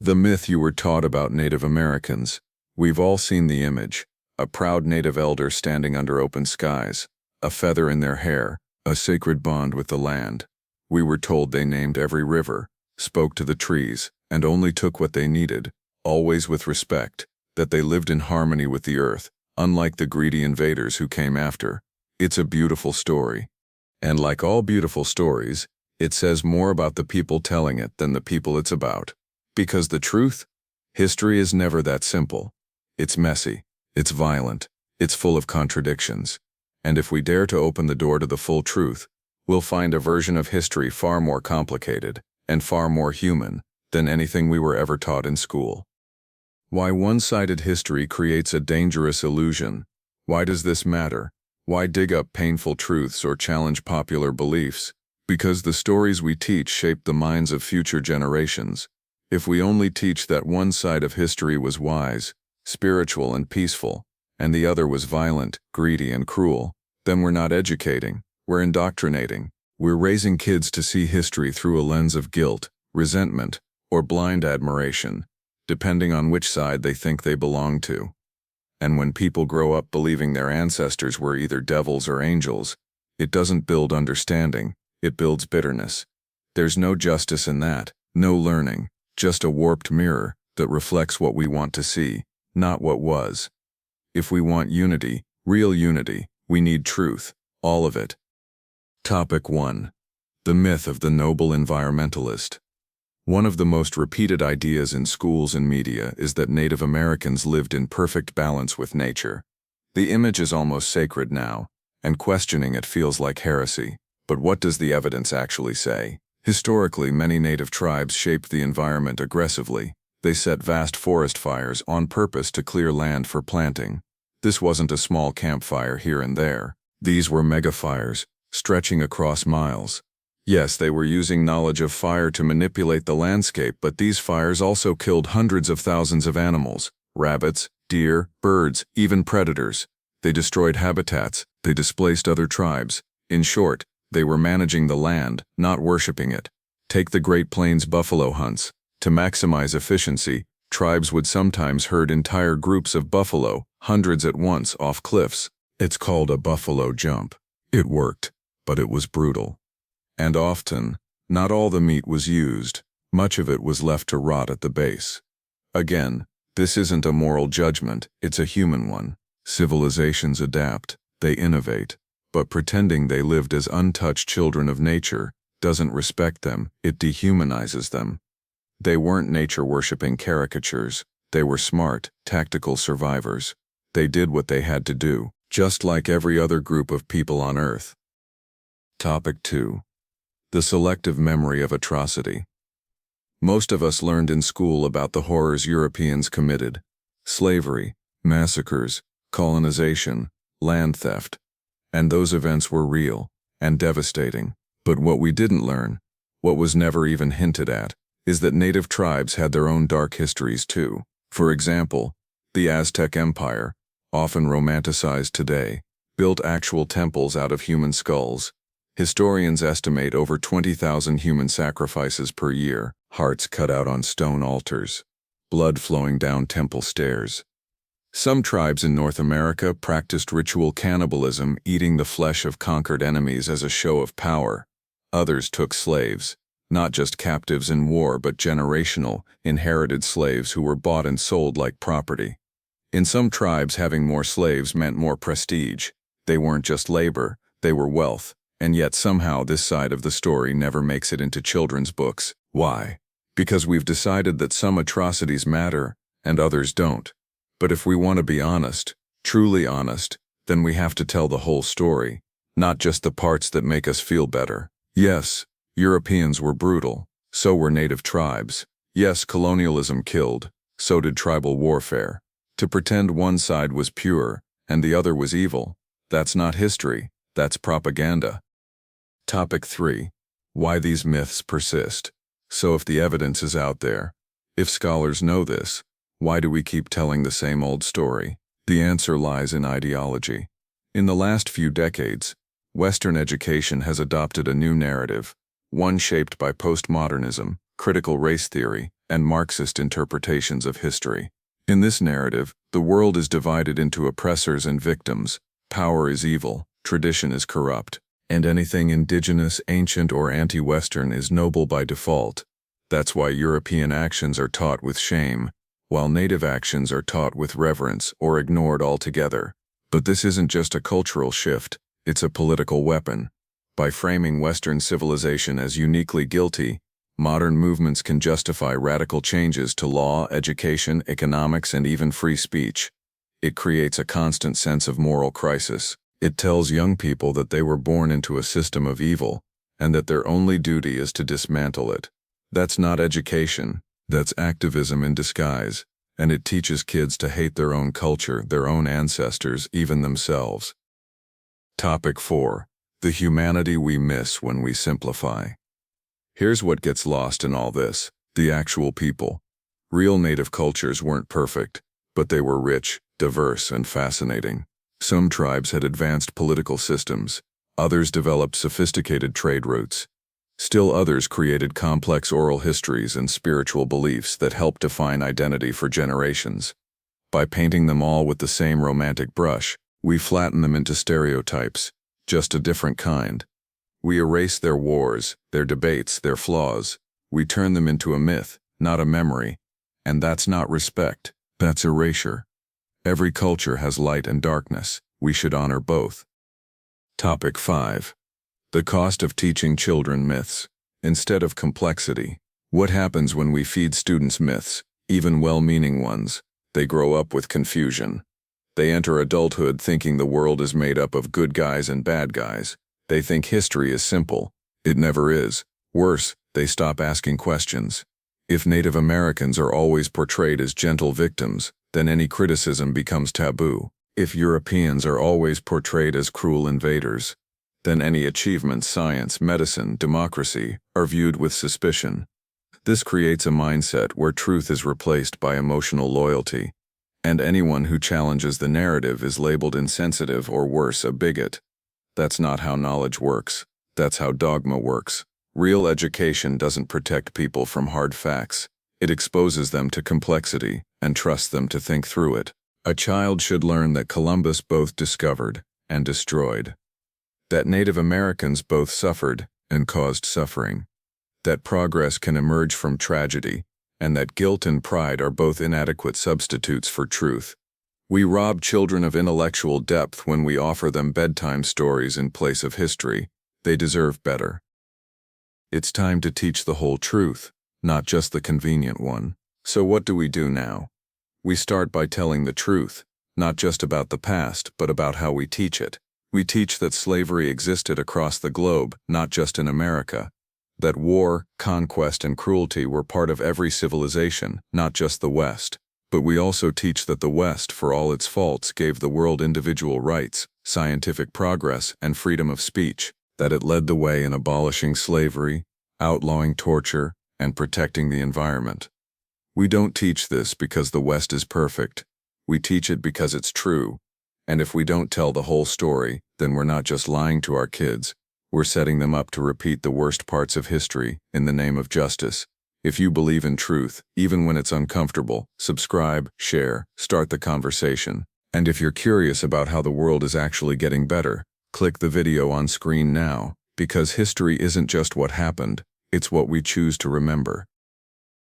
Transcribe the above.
The myth you were taught about Native Americans. We've all seen the image. A proud native elder standing under open skies, a feather in their hair, a sacred bond with the land. We were told they named every river, spoke to the trees, and only took what they needed, always with respect, that they lived in harmony with the earth, unlike the greedy invaders who came after. It's a beautiful story. And like all beautiful stories, it says more about the people telling it than the people it's about. Because the truth? History is never that simple. It's messy, it's violent, it's full of contradictions. And if we dare to open the door to the full truth, we'll find a version of history far more complicated and far more human than anything we were ever taught in school. Why one-sided history creates a dangerous illusion. Why does this matter? Why dig up painful truths or challenge popular beliefs? Because the stories we teach shape the minds of future generations. If we only teach that one side of history was wise, spiritual and peaceful, and the other was violent, greedy and cruel, then we're not educating, we're indoctrinating. We're raising kids to see history through a lens of guilt, resentment, or blind admiration, depending on which side they think they belong to. And when people grow up believing their ancestors were either devils or angels, it doesn't build understanding, it builds bitterness. There's no justice in that, no learning. Just a warped mirror that reflects what we want to see, not what was. If we want unity, real unity, we need truth, all of it. Topic 1. The myth of the noble environmentalist. One of the most repeated ideas in schools and media is that Native Americans lived in perfect balance with nature. The image is almost sacred now, and questioning it feels like heresy. But what does the evidence actually say? Historically, many native tribes shaped the environment aggressively. They set vast forest fires on purpose to clear land for planting. This wasn't a small campfire here and there. These were megafires, stretching across miles. Yes, they were using knowledge of fire to manipulate the landscape, but these fires also killed hundreds of thousands of animals, rabbits, deer, birds, even predators. They destroyed habitats, they displaced other tribes. In short, they were managing the land, not worshiping it. Take the Great Plains buffalo hunts. To maximize efficiency, tribes would sometimes herd entire groups of buffalo, hundreds at once, off cliffs. It's called a buffalo jump. It worked, but it was brutal. And often, not all the meat was used. Much of it was left to rot at the base. Again, this isn't a moral judgment, it's a human one. Civilizations adapt, they innovate. But pretending they lived as untouched children of nature doesn't respect them, it dehumanizes them. They weren't nature-worshipping caricatures, they were smart, tactical survivors. They did what they had to do, just like every other group of people on Earth. Topic 2. The selective memory of atrocity. Most of us learned in school about the horrors Europeans committed: slavery, massacres, colonization, land theft. And those events were real and devastating. But what we didn't learn, what was never even hinted at, is that native tribes had their own dark histories too. For example, the Aztec Empire, often romanticized today, built actual temples out of human skulls. Historians estimate over 20,000 human sacrifices per year, hearts cut out on stone altars, blood flowing down temple stairs. Some tribes in North America practiced ritual cannibalism, eating the flesh of conquered enemies as a show of power. Others took slaves, not just captives in war but generational, inherited slaves who were bought and sold like property. In some tribes, having more slaves meant more prestige. They weren't just labor, they were wealth, and yet somehow this side of the story never makes it into children's books. Why? Because we've decided that some atrocities matter and others don't. But if we want to be honest, truly honest, then we have to tell the whole story, not just the parts that make us feel better. Yes, Europeans were brutal, so were native tribes. Yes, colonialism killed, so did tribal warfare. To pretend one side was pure and the other was evil, that's not history, that's propaganda. Topic 3. Why these myths persist. So if the evidence is out there, if scholars know this, why do we keep telling the same old story? The answer lies in ideology. In the last few decades, Western education has adopted a new narrative, one shaped by postmodernism, critical race theory, and Marxist interpretations of history. In this narrative, the world is divided into oppressors and victims, power is evil, tradition is corrupt, and anything indigenous, ancient, or anti-Western is noble by default. That's why European actions are taught with shame, while native actions are taught with reverence or ignored altogether. But this isn't just a cultural shift, it's a political weapon. By framing Western civilization as uniquely guilty, modern movements can justify radical changes to law, education, economics, and even free speech. It creates a constant sense of moral crisis. It tells young people that they were born into a system of evil, and that their only duty is to dismantle it. That's not education, that's activism in disguise, and it teaches kids to hate their own culture, their own ancestors, even themselves. Topic 4. The humanity we miss when we simplify. Here's what gets lost in all this: the actual people. Real native cultures weren't perfect, but they were rich, diverse, and fascinating. Some tribes had advanced political systems, others developed sophisticated trade routes. Still others created complex oral histories and spiritual beliefs that helped define identity for generations. By painting them all with the same romantic brush, we flatten them into stereotypes, just a different kind. We erase their wars, their debates, their flaws. We turn them into a myth, not a memory. And that's not respect, that's erasure. Every culture has light and darkness. We should honor both. Topic 5. The cost of teaching children myths instead of complexity. What happens when we feed students myths, even well-meaning ones? They grow up with confusion. They enter adulthood thinking the world is made up of good guys and bad guys. They think history is simple. It never is. Worse, they stop asking questions. If Native Americans are always portrayed as gentle victims, then any criticism becomes taboo. If Europeans are always portrayed as cruel invaders, then any achievements, science, medicine, democracy, are viewed with suspicion. This creates a mindset where truth is replaced by emotional loyalty, and anyone who challenges the narrative is labeled insensitive or worse, a bigot. That's not how knowledge works. That's how dogma works. Real education doesn't protect people from hard facts. It exposes them to complexity and trusts them to think through it. A child should learn that Columbus both discovered and destroyed, that Native Americans both suffered and caused suffering, that progress can emerge from tragedy, and that guilt and pride are both inadequate substitutes for truth. We rob children of intellectual depth when we offer them bedtime stories in place of history. They deserve better. It's time to teach the whole truth, not just the convenient one. So what do we do now? We start by telling the truth, not just about the past, but about how we teach it. We teach that slavery existed across the globe, not just in America. That war, conquest, and cruelty were part of every civilization, not just the West. But we also teach that the West, for all its faults, gave the world individual rights, scientific progress, and freedom of speech. That it led the way in abolishing slavery, outlawing torture, and protecting the environment. We don't teach this because the West is perfect. We teach it because it's true. And if we don't tell the whole story, then we're not just lying to our kids, we're setting them up to repeat the worst parts of history in the name of justice. If you believe in truth, even when it's uncomfortable, subscribe, share, start the conversation. And if you're curious about how the world is actually getting better, click the video on screen now, because history isn't just what happened, it's what we choose to remember.